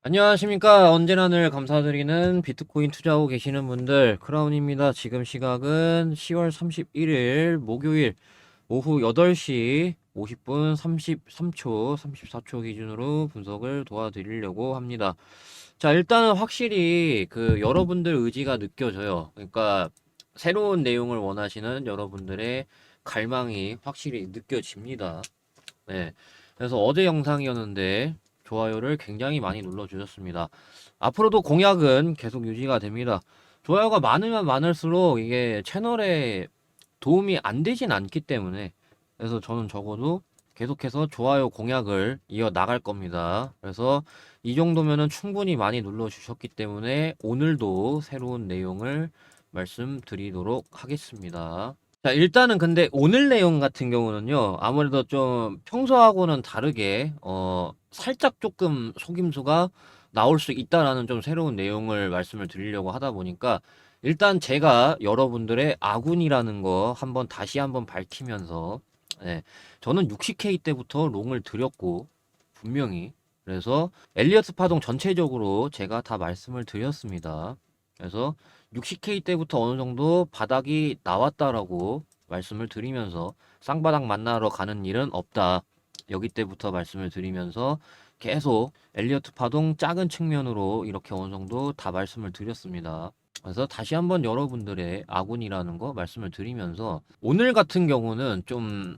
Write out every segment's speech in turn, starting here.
안녕하십니까. 언제나 늘 감사드리는 비트코인 투자하고 계시는 분들, 크라운입니다. 지금 시각은 10월 31일 목요일 오후 8시 50분 33초, 34초 기준으로 분석을 도와드리려고 합니다. 자, 일단은 확실히 여러분들 의지가 느껴져요. 그러니까 새로운 내용을 원하시는 여러분들의 갈망이 확실히 느껴집니다. 네. 그래서 어제 영상이었는데 좋아요를 굉장히 많이 눌러주셨습니다. 앞으로도 공약은 계속 유지가 됩니다. 좋아요가 많으면 많을수록 이게 채널에 도움이 안 되진 않기 때문에 그래서 저는 적어도 계속해서 좋아요 공약을 이어 나갈 겁니다. 그래서 이 정도면은 충분히 많이 눌러주셨기 때문에 오늘도 새로운 내용을 말씀드리도록 하겠습니다. 자, 일단은 근데 오늘 내용 같은 경우는요, 아무래도 좀 평소하고는 다르게, 살짝 조금 속임수가 나올 수 있다라는 좀 새로운 내용을 말씀을 드리려고 하다 보니까, 일단 제가 여러분들의 아군이라는 거 한번 다시 한번 밝히면서, 예, 저는 60K 때부터 롱을 드렸고, 분명히. 그래서 엘리어트 파동 전체적으로 제가 다 말씀을 드렸습니다. 그래서 60K 때부터 어느 정도 바닥이 나왔다라고 말씀을 드리면서 쌍바닥 만나러 가는 일은 없다. 여기 때부터 말씀을 드리면서 계속 엘리어트 파동 작은 측면으로 이렇게 어느 정도 다 말씀을 드렸습니다. 그래서 다시 한번 여러분들의 아군이라는 거 말씀을 드리면서 오늘 같은 경우는 좀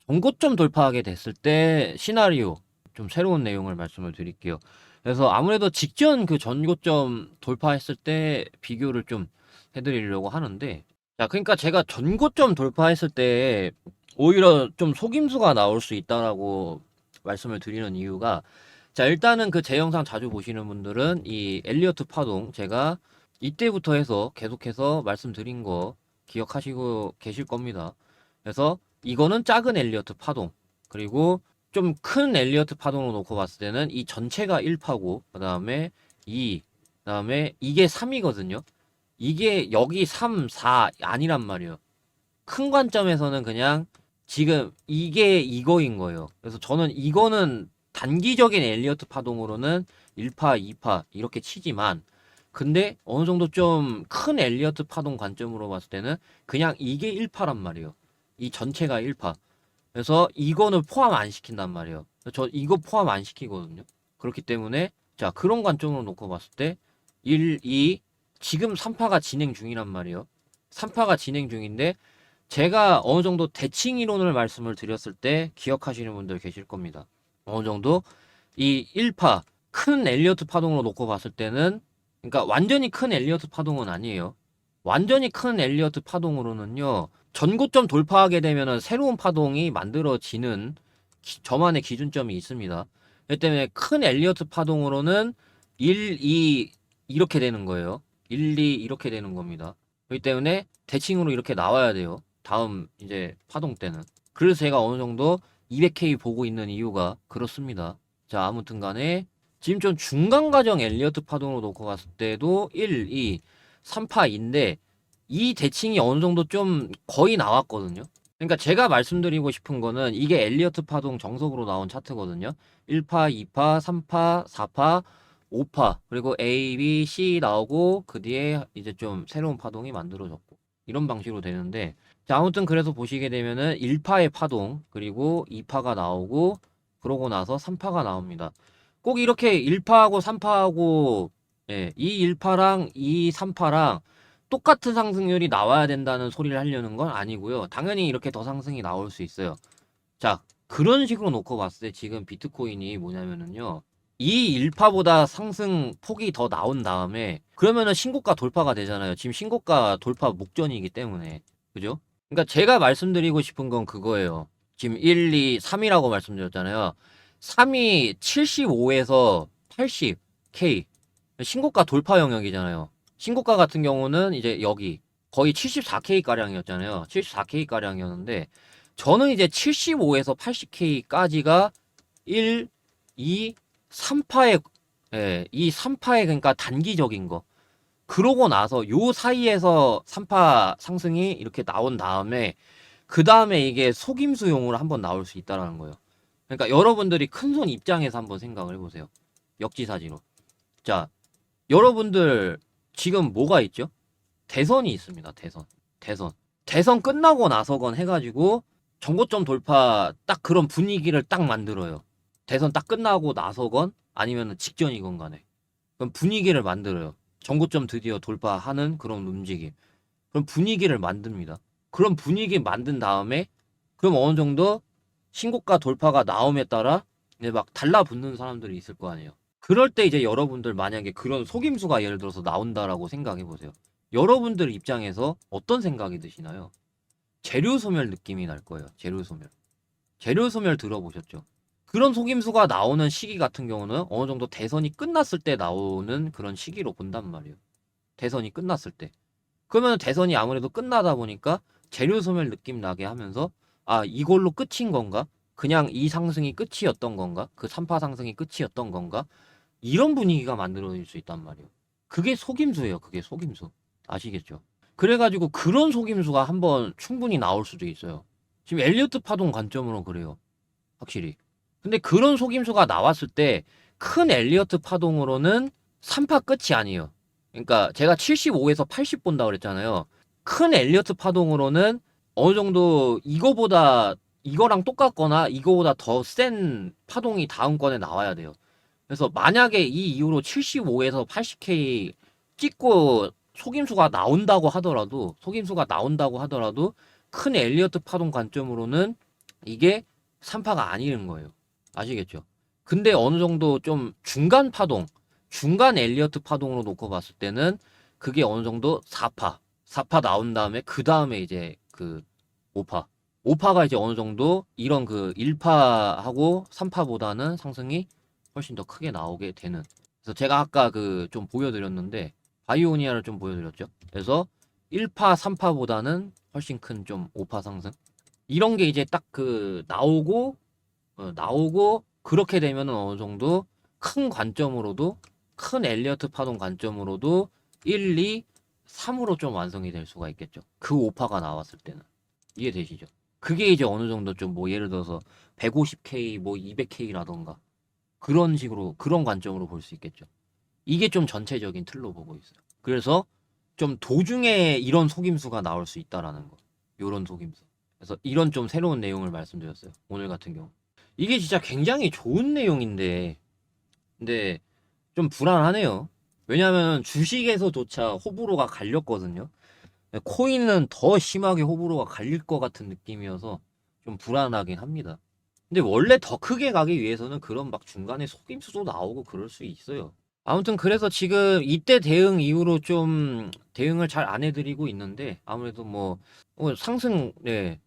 전고점 돌파하게 됐을 때 시나리오 좀 새로운 내용을 말씀을 드릴게요. 그래서 아무래도 직전 그 전고점 돌파했을 때 비교를 좀 해드리려고 하는데, 자, 그러니까 제가 전고점 돌파했을 때 오히려 좀 속임수가 나올 수 있다라고 말씀을 드리는 이유가, 자, 일단은 그 제 영상 자주 보시는 분들은 이 엘리어트 파동 제가 이때부터 해서 계속해서 말씀드린 거 기억하시고 계실 겁니다. 그래서 이거는 작은 엘리어트 파동, 그리고 좀 큰 엘리어트 파동으로 놓고 봤을 때는 이 전체가 1파고 그 다음에 2, 그 다음에 이게 3이거든요. 이게 여기 3, 4 아니란 말이에요. 큰 관점에서는 그냥 지금 이게 이거인 거예요. 그래서 저는 이거는 단기적인 엘리어트 파동으로는 1파, 2파 이렇게 치지만, 근데 어느 정도 좀 큰 엘리어트 파동 관점으로 봤을 때는 그냥 이게 1파란 말이에요. 이 전체가 1파. 그래서 이거는 포함 안 시킨단 말이에요. 저 이거 포함 안 시키거든요. 그렇기 때문에 자, 그런 관점으로 놓고 봤을 때 1, 2, 지금 3파가 진행 중이란 말이에요. 3파가 진행 중인데 제가 어느 정도 대칭 이론을 말씀을 드렸을 때 기억하시는 분들 계실 겁니다. 어느 정도 이 1파 큰 엘리어트 파동으로 놓고 봤을 때는, 그러니까 완전히 큰 엘리어트 파동은 아니에요. 완전히 큰 엘리어트 파동으로는요, 전고점 돌파하게 되면은 새로운 파동이 만들어지는 저만의 기준점이 있습니다. 그렇기 때문에 큰 엘리어트 파동으로는 1, 2 이렇게 되는 거예요. 1, 2 이렇게 되는 겁니다. 그렇기 때문에 대칭으로 이렇게 나와야 돼요. 다음 이제 파동 때는. 그래서 제가 어느 정도 200K 보고 있는 이유가 그렇습니다. 자, 아무튼 간에 지금 좀 중간 과정 엘리어트 파동으로 놓고 봤을 때도 1, 2, 3파인데 이 대칭이 어느 정도 좀 거의 나왔거든요. 그러니까 제가 말씀드리고 싶은 거는 이게 엘리어트 파동 정석으로 나온 차트거든요. 1파, 2파, 3파, 4파, 5파, 그리고 A, B, C 나오고 그 뒤에 이제 좀 새로운 파동이 만들어졌고 이런 방식으로 되는데, 자, 아무튼 그래서 보시게 되면은 1파의 파동, 그리고 2파가 나오고 그러고 나서 3파가 나옵니다. 꼭 이렇게 1파하고 3파하고, 예, 이 1파랑 이 3파랑 똑같은 상승률이 나와야 된다는 소리를 하려는 건 아니고요. 당연히 이렇게 더 상승이 나올 수 있어요. 자, 그런 식으로 놓고 봤을 때 지금 비트코인이 뭐냐면은요. 이 1파보다 상승 폭이 더 나온 다음에 그러면은 신고가 돌파가 되잖아요. 지금 신고가 돌파 목전이기 때문에. 그죠? 그러니까 제가 말씀드리고 싶은 건 그거예요. 지금 1, 2, 3이라고 말씀드렸잖아요. 3이 75에서 80K. 신고가 돌파 영역이잖아요. 신고가 같은 경우는 이제 여기 거의 74K 가량이었잖아요. 74K 가량이었는데 저는 이제 75에서 80K까지가 1, 2, 3파의, 예, 이 3파의 그러니까 단기적인 거. 그러고 나서 요 사이에서 3파 상승이 이렇게 나온 다음에 그 다음에 이게 속임수용으로 한번 나올 수 있다라는 거예요. 그러니까 여러분들이 큰손 입장에서 한번 생각을 해보세요. 역지사지로. 자, 여러분들 지금 뭐가 있죠? 대선이 있습니다. 대선 끝나고 나서건 해가지고 정고점 돌파 딱 그런 분위기를 딱 만들어요. 대선 딱 끝나고 나서건 아니면 직전이건 간에 그럼 분위기를 만들어요. 정고점 드디어 돌파하는 그런 움직임. 그럼 분위기를 만듭니다. 그런 분위기 만든 다음에 그럼 어느 정도 신고가 돌파가 나옴에 따라 이제 막 달라붙는 사람들이 있을 거 아니에요. 그럴 때 이제 여러분들 만약에 그런 속임수가 예를 들어서 나온다라고 생각해 보세요. 여러분들 입장에서 어떤 생각이 드시나요? 재료 소멸 느낌이 날 거예요. 재료 소멸. 재료 소멸 들어보셨죠? 그런 속임수가 나오는 시기 같은 경우는 어느 정도 대선이 끝났을 때 나오는 그런 시기로 본단 말이에요. 대선이 끝났을 때. 그러면 대선이 아무래도 끝나다 보니까 재료 소멸 느낌 나게 하면서 아, 이걸로 끝인 건가? 그냥 이 상승이 끝이었던 건가? 그 3파 상승이 끝이었던 건가? 이런 분위기가 만들어질 수 있단 말이에요. 그게 속임수예요. 그게 속임수. 아시겠죠? 그래가지고 그런 속임수가 한번 충분히 나올 수도 있어요. 지금 엘리어트 파동 관점으로 그래요. 확실히. 근데 그런 속임수가 나왔을 때 큰 엘리어트 파동으로는 3파 끝이 아니에요. 그러니까 제가 75에서 80 본다 그랬잖아요. 큰 엘리어트 파동으로는 어느 정도 이거보다 이거랑 똑같거나 이거보다 더 센 파동이 다음 건에 나와야 돼요. 그래서 만약에 이 이후로 75에서 80K 찍고 속임수가 나온다고 하더라도 큰 엘리어트 파동 관점으로는 이게 3파가 아니는 거예요. 아시겠죠? 근데 어느 정도 좀 중간 파동, 중간 엘리어트 파동으로 놓고 봤을 때는 그게 어느 정도 4파 나온 다음에 그 다음에 이제 그 5파. 5파가 이제 어느 정도 이런 그 1파하고 3파보다는 상승이 훨씬 더 크게 나오게 되는. 그래서 제가 아까 그 좀 보여드렸는데 바이오니아를 좀 보여드렸죠. 그래서 1파, 3파보다는 훨씬 큰 좀 5파 상승. 이런 게 이제 딱 그 나오고 그렇게 되면은 어느 정도 큰 관점으로도 큰 엘리어트 파동 관점으로도 1, 2, 3으로 좀 완성이 될 수가 있겠죠. 그 5파가 나왔을 때는. 이해되시죠? 그게 이제 어느 정도 좀 뭐 예를 들어서 150K 뭐 200K라던가 그런 식으로 그런 관점으로 볼 수 있겠죠. 이게 좀 전체적인 틀로 보고 있어요. 그래서 좀 도중에 이런 속임수가 나올 수 있다라는 거. 요런 속임수. 그래서 이런 좀 새로운 내용을 말씀드렸어요. 오늘 같은 경우. 이게 진짜 굉장히 좋은 내용인데 근데 좀 불안하네요. 왜냐면 주식에서조차 호불호가 갈렸거든요. 코인은 더 심하게 호불호가 갈릴 것 같은 느낌이어서 좀 불안하긴 합니다. 근데 원래 더 크게 가기 위해서는 그런 막 중간에 속임수도 나오고 그럴 수 있어요. 아무튼 그래서 지금 이때 대응 이후로 좀 대응을 잘 안 해드리고 있는데 아무래도 뭐 상승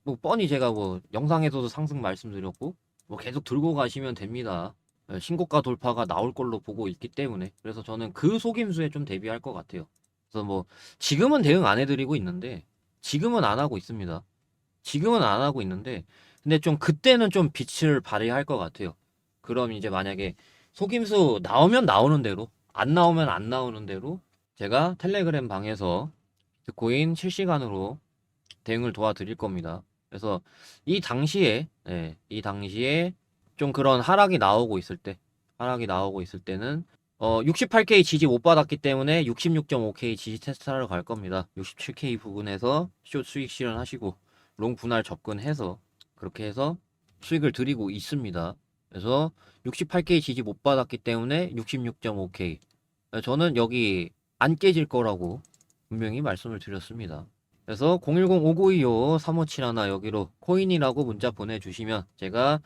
뭐 뻔히 제가 뭐 영상에서도 상승 말씀드렸고 뭐 계속 들고 가시면 됩니다. 신고가 돌파가 나올 걸로 보고 있기 때문에 그래서 저는 그 속임수에 좀 대비할 것 같아요. 그래서 뭐 지금은 대응 안 해드리고 있는데 지금은 안 하고 있습니다. 지금은 안 하고 있는데 근데 좀 그때는 좀 빛을 발휘할 것 같아요. 그럼 이제 만약에 속임수 나오면 나오는 대로 안 나오면 안 나오는 대로 제가 텔레그램 방에서 비트코인 실시간으로 대응을 도와드릴 겁니다. 그래서 이 당시에 좀 그런 하락이 나오고 있을 때는 68K 지지 못 받았기 때문에 66.5K 지지 테스트하러 갈 겁니다. 67K 부근에서 숏 수익 실현하시고 롱 분할 접근해서 그렇게 해서 수익을 드리고 있습니다. 그래서 68K 지지 못 받았기 때문에 66.5K 저는 여기 안 깨질 거라고 분명히 말씀을 드렸습니다. 그래서 010-5925-3571 여기로 코인이라고 문자 보내주시면 제가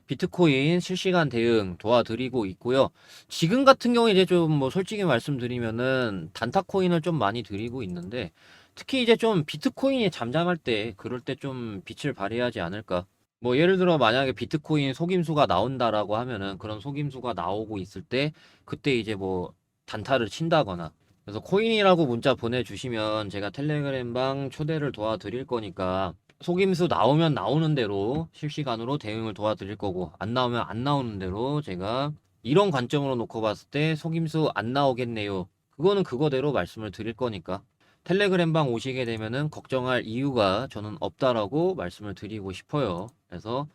비트코인 실시간 대응 도와드리고 있고요. 지금 같은 경우에 이제 좀 뭐 솔직히 말씀드리면은 단타 코인을 좀 많이 드리고 있는데 특히 이제 좀 비트코인이 잠잠할 때 그럴 때 좀 빛을 발휘하지 않을까. 뭐 예를 들어 만약에 비트코인 속임수가 나온다라고 하면은 그런 속임수가 나오고 있을 때 그때 이제 뭐 단타를 친다거나 그래서 코인이라고 문자 보내주시면 제가 텔레그램방 초대를 도와드릴 거니까 속임수 나오면 나오는 대로 실시간으로 대응을 도와드릴 거고 안 나오면 안 나오는 대로 제가 이런 관점으로 놓고 봤을 때 속임수 안 나오겠네요. 그거는 그거대로 말씀을 드릴 거니까 텔레그램방 오시게 되면은 걱정할 이유가 저는 없다라고 말씀을 드리고 싶어요. 그래서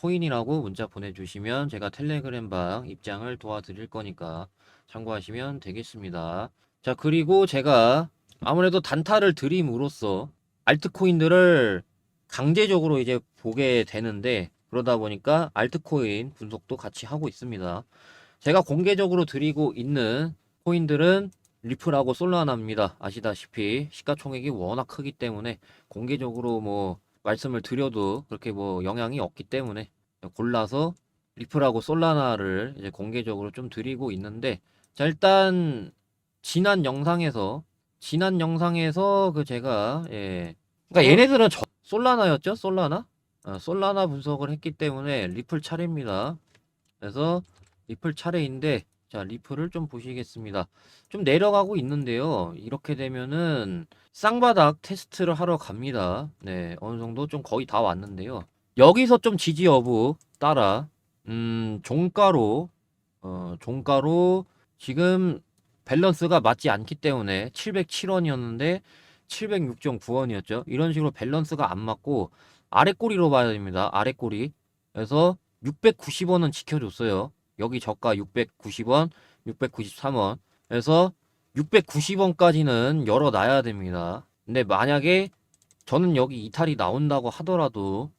코인이라고 문자 보내주시면 제가 텔레그램방 입장을 도와드릴 거니까 참고하시면 되겠습니다. 자, 그리고 제가 아무래도 단타를 드림으로써 알트코인들을 강제적으로 이제 보게 되는데, 그러다 보니까 알트코인 분석도 같이 하고 있습니다. 제가 공개적으로 드리고 있는 코인들은 리플하고 솔라나입니다. 아시다시피 시가총액이 워낙 크기 때문에 공개적으로 뭐 말씀을 드려도 그렇게 뭐 영향이 없기 때문에 골라서 리플하고 솔라나를 이제 공개적으로 좀 드리고 있는데, 자, 일단 지난 영상에서 그 제가 그러니까 얘네들은 솔라나였죠? 솔라나 분석을 했기 때문에 리플 차례입니다. 그래서 리플 차례인데, 자, 리플을 좀 보시겠습니다. 좀 내려가고 있는데요. 이렇게 되면은 쌍바닥 테스트를 하러 갑니다. 네, 어느 정도 좀 거의 다 왔는데요. 여기서 좀 지지 여부 따라 종가로 지금 밸런스가 맞지 않기 때문에 707원이었는데 706.9원이었죠. 이런 식으로 밸런스가 안 맞고 아래 꼬리로 봐야 됩니다. 아래 꼬리. 그래서 690원은 지켜줬어요. 여기 저가 690원, 693원. 그래서 690원까지는 열어놔야 됩니다. 근데 만약에 저는 여기 이탈이 나온다고 하더라도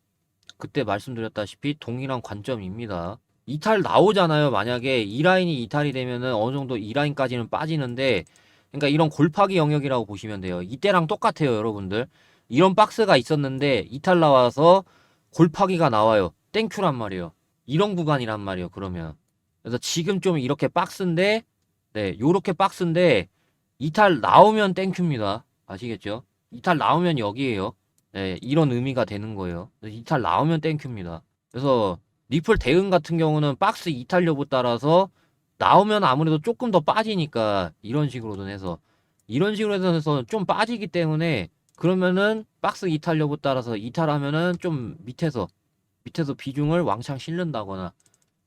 그때 말씀드렸다시피 동일한 관점입니다. 이탈 나오잖아요. 만약에 이 라인이 이탈이 되면은 어느 정도 이 라인까지는 빠지는데, 그러니까 이런 골파기 영역이라고 보시면 돼요. 이때랑 똑같아요, 여러분들. 이런 박스가 있었는데 이탈 나와서 골파기가 나와요. 땡큐란 말이에요. 이런 구간이란 말이에요. 그러면 그래서 지금 좀 이렇게 박스인데, 네, 요렇게 박스인데 이탈 나오면 땡큐입니다. 아시겠죠? 이탈 나오면 여기에요. 네, 이런 의미가 되는 거예요. 그래서 이탈 나오면 땡큐입니다. 그래서 리플 대응 같은 경우는 박스 이탈 여부 따라서 나오면 아무래도 조금 더 빠지니까 이런 식으로 해서 좀 빠지기 때문에, 그러면은 박스 이탈 여부 따라서 이탈하면은 좀 밑에서 비중을 왕창 실른다거나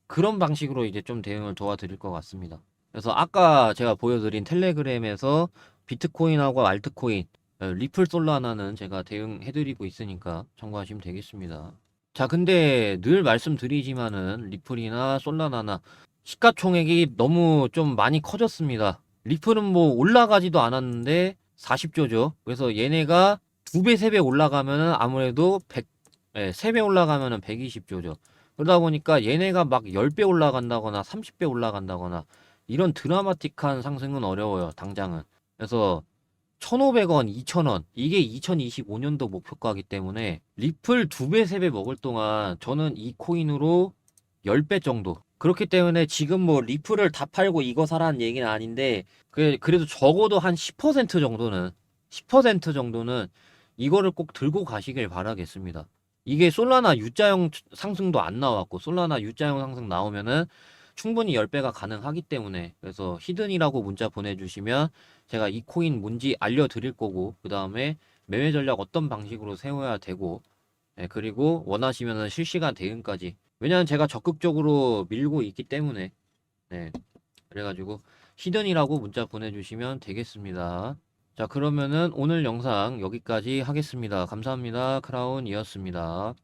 그런 방식으로 이제 좀 대응을 도와드릴 것 같습니다. 그래서 아까 제가 보여드린 텔레그램에서 비트코인하고 알트코인, 리플 솔라나는 제가 대응해드리고 있으니까 참고하시면 되겠습니다. 자, 근데 늘 말씀드리지만은 리플이나 솔라나나 시가총액이 너무 좀 많이 커졌습니다. 리플은 뭐 올라가지도 않았는데 40조죠. 그래서 얘네가 2배, 3배 올라가면은 아무래도 3배 올라가면은 120조죠. 그러다 보니까 얘네가 막 10배 올라간다거나 30배 올라간다거나 이런 드라마틱한 상승은 어려워요, 당장은. 그래서 1,500원, 2,000원, 이게 2025년도 목표가이기 때문에 리플 2배, 3배 먹을 동안 저는 이 코인으로 10배 정도. 그렇기 때문에 지금 뭐 리플을 다 팔고 이거 사라는 얘기는 아닌데, 그래도 적어도 한 10% 정도는 이거를 꼭 들고 가시길 바라겠습니다. 이게 솔라나 U자형 상승도 안 나왔고, 솔라나 U자형 상승 나오면은 충분히 10배가 가능하기 때문에, 그래서 히든이라고 문자 보내주시면 제가 이 코인 뭔지 알려드릴 거고, 그 다음에 매매 전략 어떤 방식으로 세워야 되고, 그리고 원하시면은 실시간 대응까지. 왜냐면 제가 적극적으로 밀고 있기 때문에. 네. 그래가지고 히든이라고 문자 보내주시면 되겠습니다. 자, 그러면은 오늘 영상 여기까지 하겠습니다. 감사합니다. 크라운이었습니다.